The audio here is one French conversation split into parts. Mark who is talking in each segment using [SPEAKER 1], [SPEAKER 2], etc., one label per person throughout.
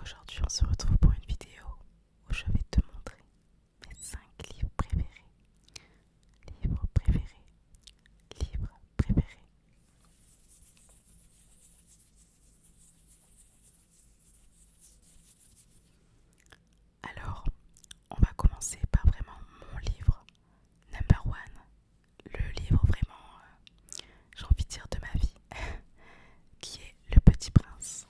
[SPEAKER 1] Aujourd'hui, on se retrouve pour une vidéo où je vais te montrer mes 5 livres préférés. Livres préférés. Livres préférés. Alors, on va commencer par vraiment mon livre number one. Le livre vraiment, j'ai envie de dire de ma vie, qui est Le Petit Prince.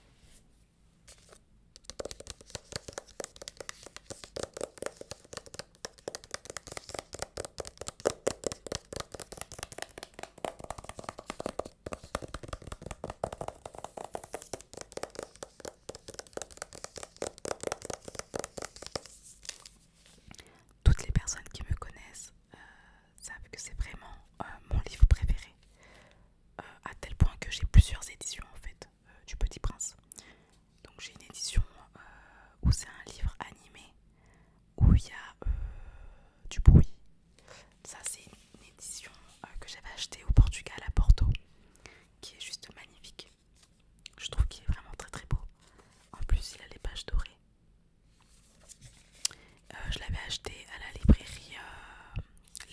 [SPEAKER 1] Toutes les personnes qui me connaissent savent que c'est vraiment mon livre préféré, à tel point que j'ai plusieurs éditions en fait du Petit Prince. Donc j'ai une édition où c'est un livre animé, où il y a du bruit. Ça c'est une édition que j'avais achetée au Portugal à Porto, qui est juste magnifique. Je trouve qu'il est vraiment très très beau. En plus il a les pages dorées. Je l'avais acheté à la librairie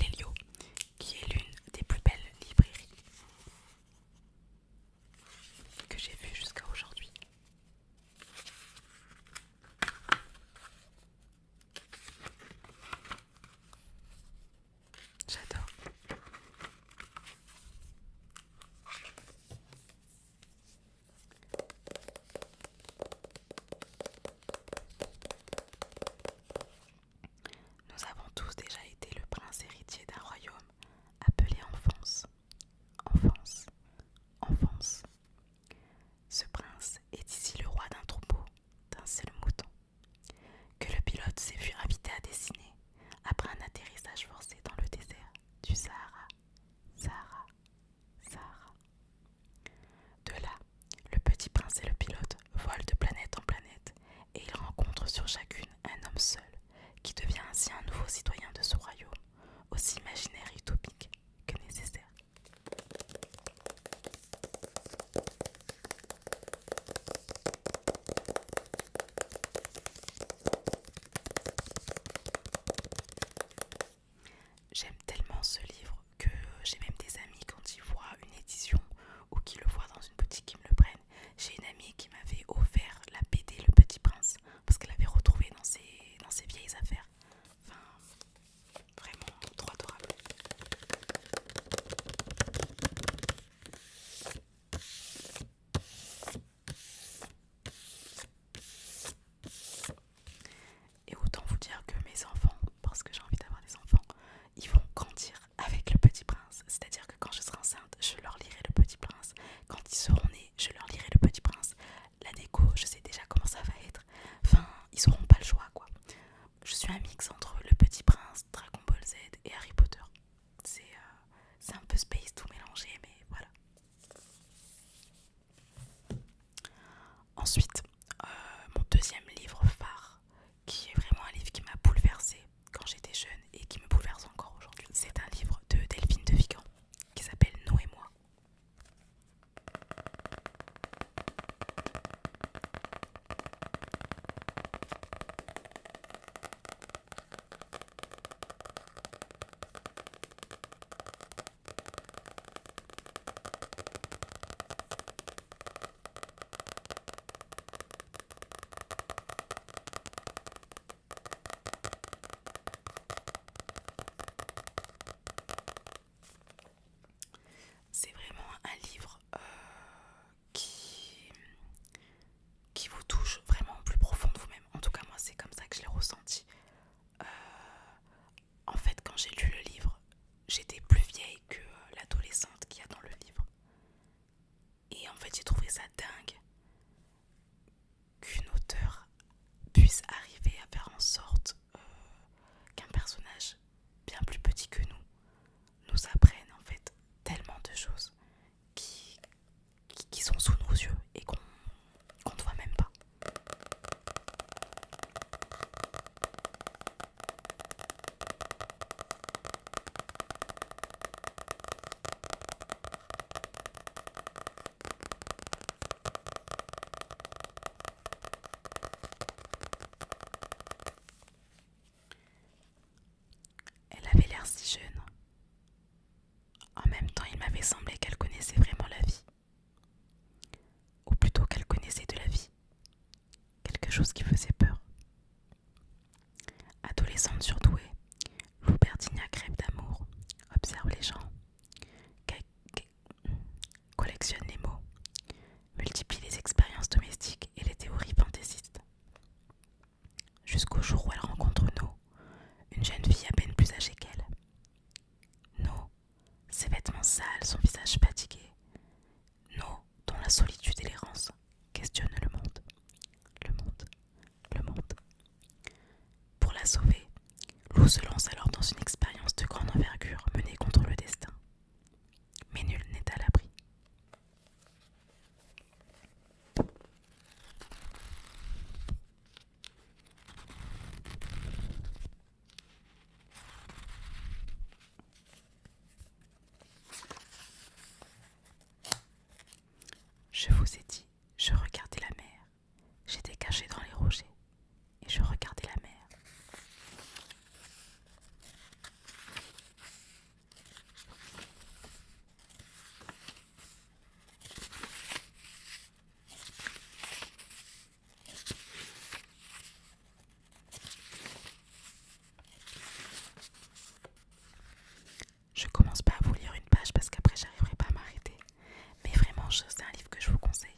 [SPEAKER 1] Lelio, qui est l'une des plus belles librairies que j'ai vues jusqu'à aujourd'hui. J'adore. Nous avons tous déjà été le prince héritier d'un royaume appelé enfance. Enfance. Enfance. Ce prince est ici le roi d'un troupeau, d'un seul mouton, que le pilote s'est vu invité à dessiner après un atterrissage forcé dans le désert du Sahara. Sahara. Sahara. De là, le petit prince et le pilote volent de planète en planète et ils rencontrent sur chacune un homme seul qui devient ainsi un nouveau citoyen de ce royaume, aussi imaginaire et utopique que nécessaire. J'aime tellement ce livre que j'ai même des amis quand ils voient une édition ou qui le voient dans une boutique qui me le prennent. J'ai une amie qui m'avait offert la BD Le Petit Prince parce qu'elle avait retrouvé dans ses vieilles affaires. Enfin, vraiment trop adorable. Et autant vous dire que mes enfants, parce que j'ai envie d'avoir des enfants, ils vont grandir avec Le Petit Prince. C'est-à-dire que quand je serai enceinte, je leur lirai Le Petit Prince. Quand ils seront nés, je leur lirai Le Petit Prince. La déco, je sais déjà comment ça va être. Enfin, ils n'auront pas le choix, quoi. Je suis un mix entre Le Petit Prince, Dragon Ball Z et Harry Potter. C'est un peu space tout mélangé, mais voilà. Ensuite, mon deuxième livre phare, qui est vraiment un livre qui m'a bouleversée quand j'étais jeune et qui me bouleverse encore aujourd'hui, c'est un livre de Delphine de Vigan qui s'appelle Nous et moi. C'est vraiment un livre qui vous touche vraiment au plus profond de vous-même. En tout cas, moi, c'est comme ça que je l'ai ressenti. Euh, En fait, quand j'ai lu le livre, j'étais plus vieille que l'adolescente qu'il y a dans le livre. Et en fait, j'ai trouvé ça dingue qu'une auteure puisse arriver à faire en sorte qu'un personnage bien plus petit que nous apprenne en fait tellement de choses qui sont sous nos yeux et qu'on ne voit même pas. la solitude et l'errance questionnent le monde, le monde, le monde. Pour la sauver, Lou se lance alors dans une expérience de grande envergure menée contre le destin. Mais nul n'est à l'abri. Je vous ai dit, je regardais la mer. J'étais caché dans les rochers et je regardais la mer. Je commence pas à vous lire une page parce qu'après j'arriverai pas à m'arrêter. Mais vraiment, c'est un livre que je vous conseille.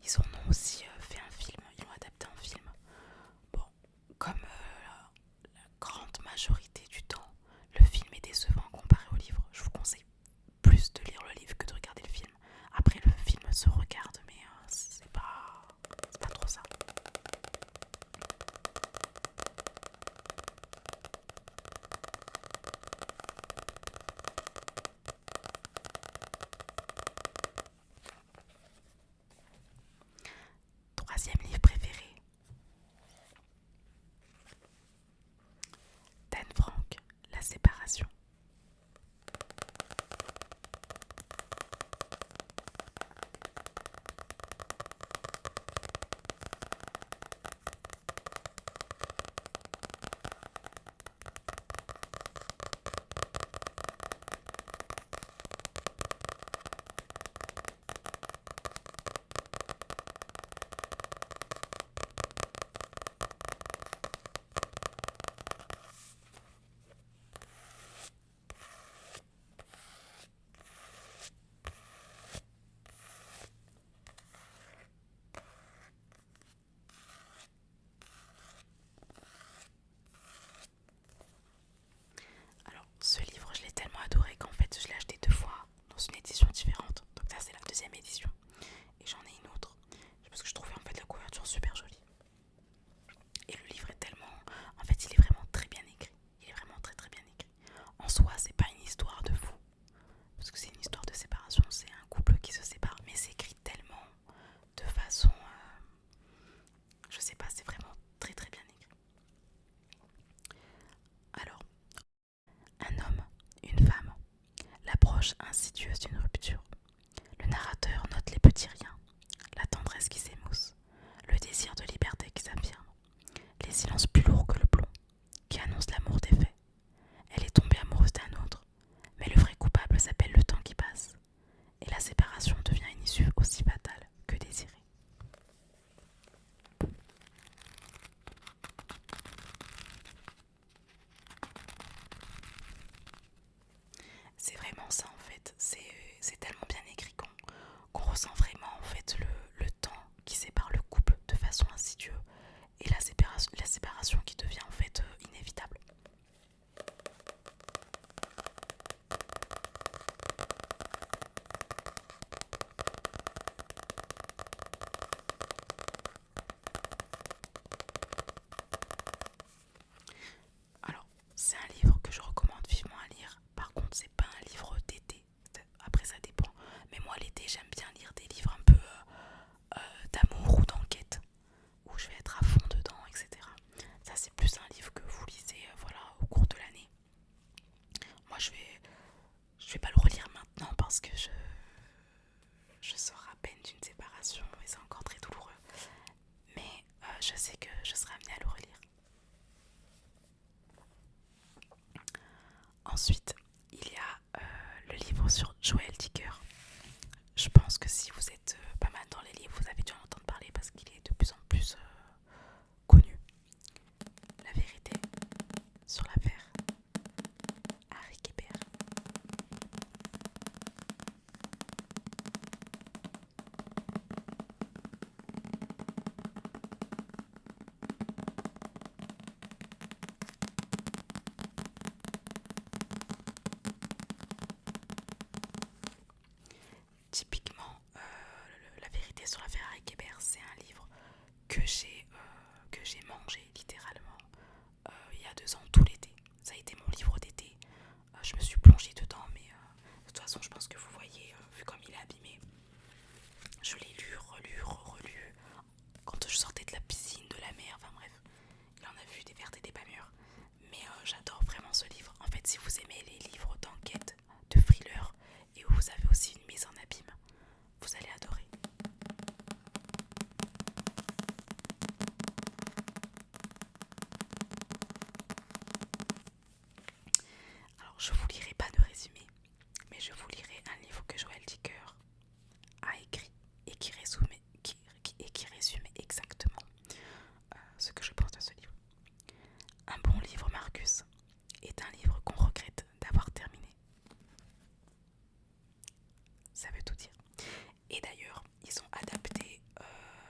[SPEAKER 1] Ils en ont aussi fait un film, ils l'ont adapté en film. Bon, comme la grande majorité du temps, le film est décevant comparé au livre. Je vous conseille plus de lire le livre que de regarder le film. Après, le film se regarde, mais c'est pas trop ça. Troisième livre préféré, Dan Frank, La séparation. Alors, ce livre, je l'ai tellement adoré qu'en fait, je l'ai acheté 2 fois dans une édition différente. Donc là, c'est la deuxième édition. Et j'en ai une autre. Parce que je trouvais en fait la couverture super jolie. Et le livre est tellement... En fait, il est vraiment très bien écrit. Il est vraiment très très bien écrit. En soi, c'est pas une histoire de fou. Parce que c'est une histoire de séparation. C'est un couple qui se sépare. Mais c'est écrit tellement de façon... je sais pas, c'est vraiment très très bien écrit. Alors, un homme, une femme, l'approche insidieuse d'une rupture. Le narrateur note les petits riens, la tendresse qui s'émousse, le désir de liberté qui s'affirme, les silences plus lourds que le plomb, qui annoncent l'amour des faits. Elle est tombée amoureuse d'un autre, mais le vrai coupable s'appelle le temps qui passe, et la séparation devient une issue aussi fatale que désirée. C'est vraiment ça en fait, c'est tellement bien écrit qu'on ressent vraiment en fait le temps qui sépare le couple de façon insidieuse et la séparation qui devient en fait inévitable. Alors, c'est un livre que je recommande vivement à lire. Par contre, c'est pas un livre d'été. Après, ça dépend. Mais moi, l'été, j'aime bien lire des livres un peu d'amour ou d'enquête, où je vais être à fond dedans, etc. Ça, c'est plus un livre que vous lisez voilà, au cours de l'année. Moi, je vais pas le relire maintenant parce que je sors à peine d'une séparation et c'est encore très douloureux. Mais je sais que je serai amenée à le relire. Ensuite, il y a le livre sur Joël Dicker. Je pense que si vous êtes pas mal dans les livres, vous avez dû en entendre parler parce qu'il est de plus en plus connu. La vérité sur l'affaire Harry Kéber. que j'ai mangé littéralement il y a 2 ans tout l'été. Ça a été mon livre d'été. Je me suis plongée dedans, mais de toute façon je pense que vous voyez, vu comme il est abîmé, je l'ai lu, relu, relu. Quand je sortais de la piscine, de la mer, enfin bref, il en a vu des vertes et des pas mûres. Mais j'adore vraiment ce livre. En fait, si vous aimez les livres d'enquête, de thriller, et où vous avez aussi une mise en abîme, vous allez adorer. Alors, je vous lirai pas de résumé, mais je vous lirai un livre que Joël Dicker a écrit et qui résume exactement ce que je pense de ce livre. Un bon livre, Marcus, est un livre qu'on regrette d'avoir terminé. Ça veut tout dire. Et d'ailleurs, ils ont adapté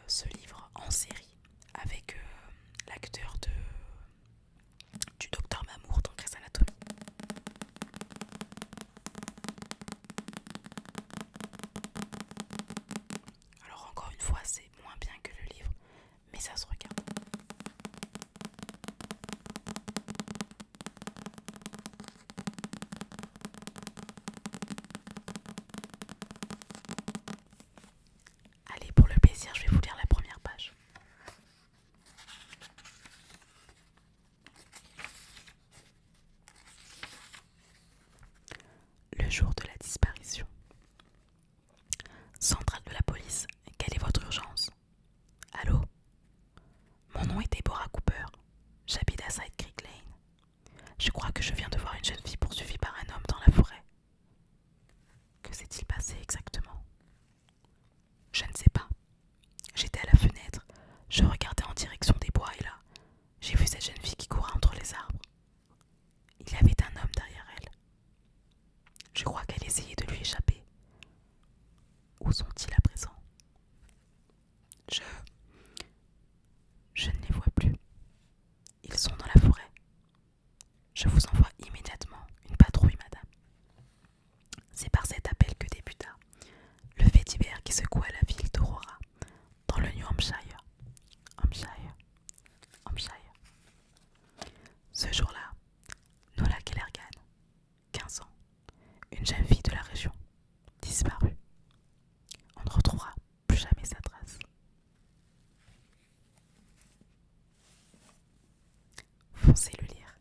[SPEAKER 1] ce livre en série avec l'acteur du Docteur Mamour dans Grey's Anatomy. Alors encore une fois, c'est moins bien que le livre, mais ça se regarde. Allez, pour le plaisir, je vais vous lire la première page. Le jour de la disparition. Centrale de la police, quelle est votre urgence? Allô? Mon nom est Deborah Cooper. J'habite à Side Creek Lane. Je crois que je viens de voir une jeune fille poursuivie par un homme dans la forêt. Que s'est-il passé exactement? Je ne sais pas. J'étais à la fenêtre. Je regardais en direction des bois et là, j'ai vu cette jeune fille qui courait entre les arbres. Il y avait un homme derrière elle. Je crois qu'elle essayait de lui échapper. Où sont-ils à présent? Je ne les vois plus. Ils sont dans la forêt. Je vous envoie immédiatement une patrouille, madame. C'est par cet appel que débuta le fait divers qui secoua la ville d'Aurora, dans le New Hampshire. Hampshire. Ce jour-là, Nola Kellergan, 15 ans, une jeune fille de la région, disparue. On ne retrouvera plus jamais sa trace. Foncez le lire,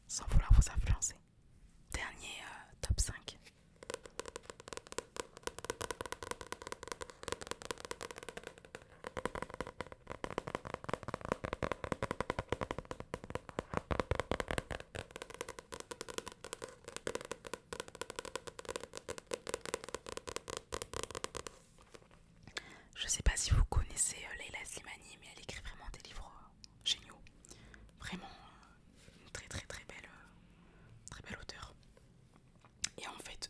[SPEAKER 1] sans vouloir vous influencer. Dernier top 5. Je sais pas si vous connaissez Leila Slimani, mais elle écrit vraiment des livres géniaux. Vraiment une très très très belle auteure. Et en fait,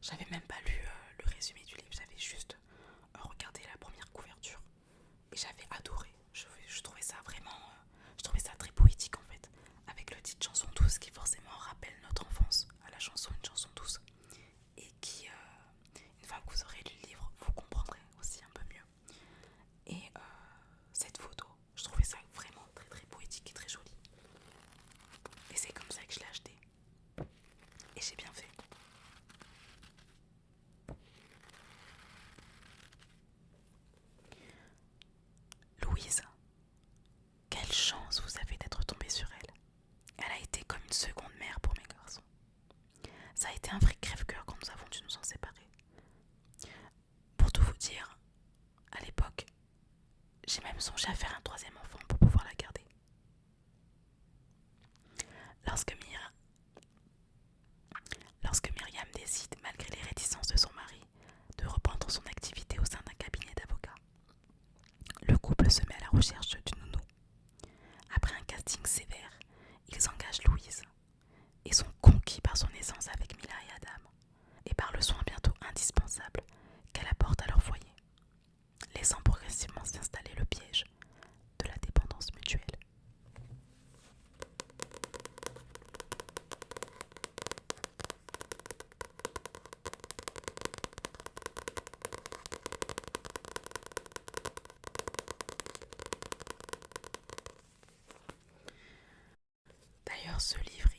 [SPEAKER 1] j'avais même pas lu le résumé du livre, j'avais juste regardé la première couverture et j'avais adoré. Je trouvais ça vraiment, je trouvais ça très poétique en fait, avec le titre Chanson douce qui forcément rappelle notre enfance à la chanson Une chanson douce et qui, une fois que vous aurez lu le livre, vous comprendrez aussi un peu mieux. Et cette photo, je trouvais ça vraiment très très poétique et très joli. Et c'est comme ça que je l'ai acheté. Et j'ai bien fait. Louise, quelle chance vous avez d'être tombée sur elle. Elle a été comme une seconde mère pour mes garçons. Ça a été un vrai crève-cœur quand nous avons dû nous en séparer. Pour tout vous dire, à l'époque, j'ai même songé à faire un 3e enfant pour pouvoir la garder. Lorsque Myriam décide, malgré les réticences de son mari, de reprendre son activité au sein d'un cabinet d'avocats, le couple se met à la recherche d'une nounou. Après un casting sévère, ils engagent Louise et sont conquis par son aisance avec Mila et Adam et par le soin bientôt indispensable qu'elle apporte à leur foyer, laissant progressivement s'installer le piège de la dépendance mutuelle. ce livre